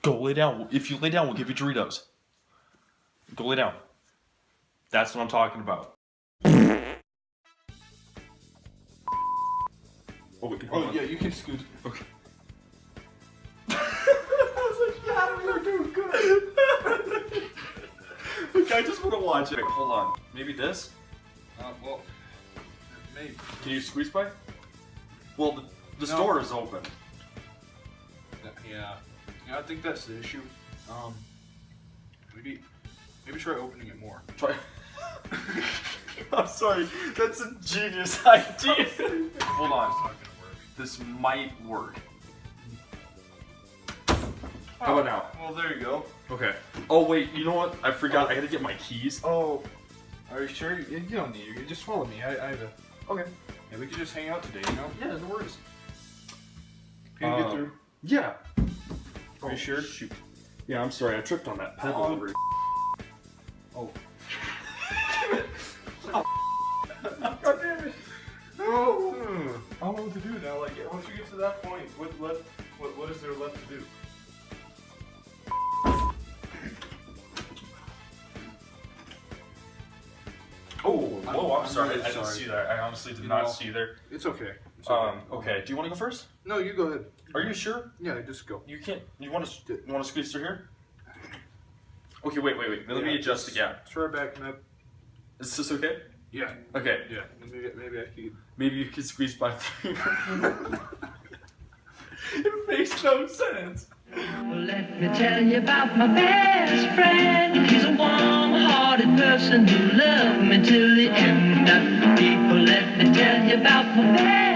Go lay down. If you lay down, we'll give you Doritos. Go lay down. That's what I'm talking about. Oh, wait, oh yeah, you can scoot. Okay. You're doing good. Okay, I just want to watch it. Wait, hold on. Maybe this? Well, maybe. Can you squeeze by? Well, the No. store is open. Yeah, I think that's the issue. Maybe try opening it more. Try. I'm sorry. That's a genius idea. Hold on. It's not gonna work. This might work. How about now? Well, there you go. Okay. Oh wait, you know what? I forgot. I gotta get my keys. Oh, are you sure? You don't need it. You just follow me. I have a. Okay. Yeah, we could just hang out today, you know? Yeah, no worries. Can you get through? Yeah. Are you sure? Shoot. Yeah, I'm sorry. I tripped on that pebble over here. Oh. God damn it. Oh. I don't know what to do now. Like, once you get to that point, what is there left to do? Oh, whoa, I'm sorry. really I didn't sorry. see that. I honestly did You not know, see there. It's okay. It's okay. Okay. Do you want to go first? No, you go ahead. Are you sure? Yeah, just go. You can't. You want to squeeze through here? Okay. Wait. Let me adjust the gap. Try back, Ned. Is this okay? Yeah. Okay. Yeah. Maybe I could. Maybe you could squeeze by through. It makes no sense. Well, let me tell you about my best friend. He's a warm-hearted person who loved me till the end. People, let me tell you about my best